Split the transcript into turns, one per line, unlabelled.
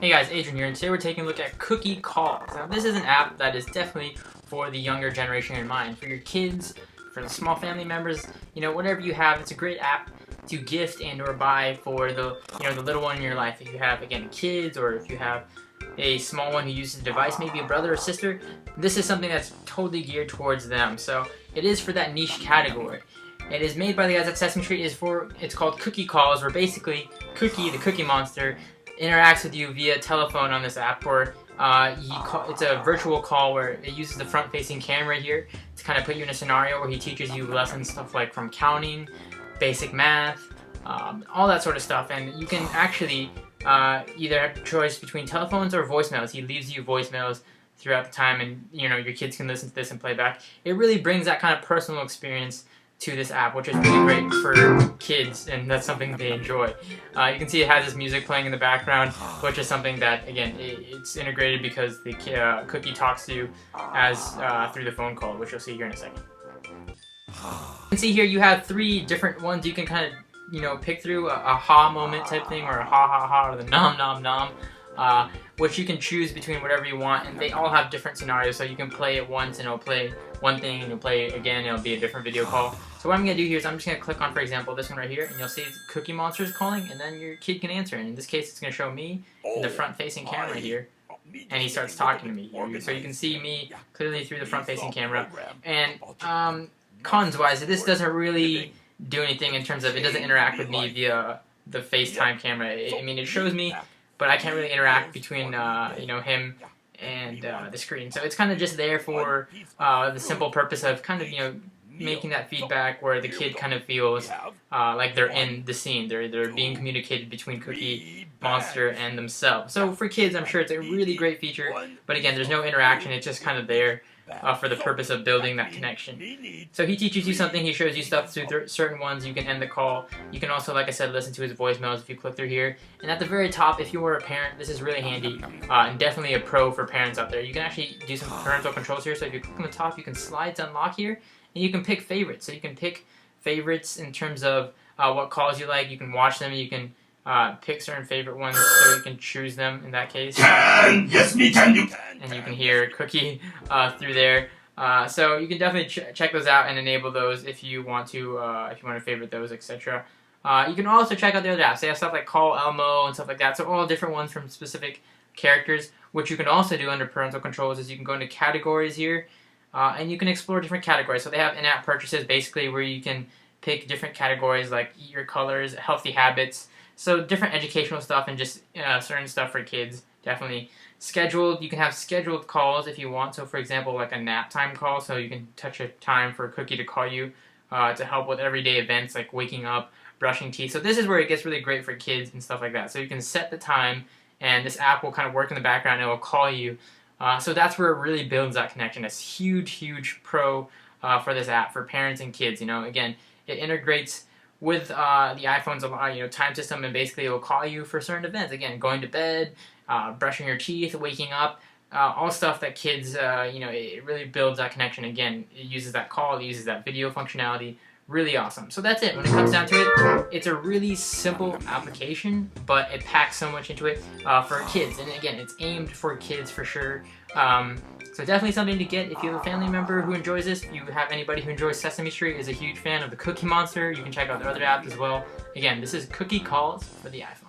Hey guys, Adrian here, and today we're taking a look at Cookie Calls. Now this is an app that is definitely for the younger generation in mind. For your kids, for the small family members, whatever you have, it's a great app to gift and or buy for the little one in your life. If you have, again, kids, or if you have a small one who uses the device, maybe a brother or sister, this is something that's totally geared towards them. So it is for that niche category. It is made by the guys at Sesame Street. It's called Cookie Calls, where basically Cookie, the Cookie Monster, interacts with you via telephone on this app, where it's a virtual call where it uses the front-facing camera here to kind of put you in a scenario where he teaches you lessons, stuff like from counting, basic math, all that sort of stuff. And you can actually either have a choice between telephones or voicemails. He leaves you voicemails throughout the time, and your kids can listen to this and play back. It really brings that kind of personal experience to this app, which is really great for kids, and that's something they enjoy. You can see it has this music playing in the background, which is something that, again, it's integrated because the Cookie talks to you as through the phone call, which you'll see here in a second. You can see here you have 3 different ones you can kind of pick through, a ha moment type thing, or a ha ha ha, or the nom nom nom, which you can choose between whatever you want, and they all have different scenarios. So you can play it once and it'll play one thing, and you'll play it again and it'll be a different video call. So what I'm going to do here is I'm just going to click on, for example, this one right here, and you'll see Cookie Monster is calling, and then your kid can answer. And in this case, it's going to show me in the front-facing camera here, and he starts talking to me. So you can see me clearly through the front-facing camera. And cons-wise, this doesn't really do anything in terms of, it doesn't interact with me via the FaceTime camera. I mean, it shows me, but I can't really interact between him and the screen. So it's kind of just there for the simple purpose of kind of making that feedback where the kid kind of feels like they're in the scene. They're being communicated between Cookie Monster and themselves. So for kids, I'm sure it's a really great feature. But again, there's no interaction. It's just kind of there for the purpose of building that connection. So he teaches you something, he shows you stuff through certain ones. You can end the call. You can also, like I said, listen to his voicemails if you click through here. And at the very top, if you were a parent, this is really handy, and definitely a pro for parents out there. You can actually do some parental controls here. So if you click on the top, you can slide to unlock here, and you can pick favorites. So you can pick favorites in terms of what calls you like. You can watch them. You can pick certain favorite ones, so you can choose them in that case.
Yes, me can, you can.
And you can hear Cookie through there. So you can definitely check those out and enable those if you want to favorite those, etc. You can also check out the other apps. They have stuff like Call Elmo and stuff like that. So all different ones from specific characters. What you can also do under parental controls is you can go into categories here, and you can explore different categories. So they have in-app purchases, basically, where you can pick different categories like eat your colors, healthy habits. So different educational stuff and just certain stuff for kids, definitely. Scheduled, you can have scheduled calls if you want. So for example, like a nap time call, so you can touch a time for a Cookie to call you to help with everyday events like waking up, brushing teeth. So this is where it gets really great for kids and stuff like that. So you can set the time, and this app will kind of work in the background and it will call you. So that's where it really builds that connection. It's huge, huge pro for this app for parents and kids. Again, it integrates with the iPhone's time system, and basically it will call you for certain events. Again, going to bed, brushing your teeth, waking up, all stuff that kids, it really builds that connection. Again, it uses that call, it uses that video functionality. Really awesome. So that's it. When it comes down to it, it's a really simple application, but it packs so much into it for kids. And again, it's aimed for kids for sure. So definitely something to get if you have a family member who enjoys this. If you have anybody who enjoys Sesame Street, is a huge fan of the Cookie Monster, you can check out their other apps as well. Again, this is Cookie Calls for the iPhone.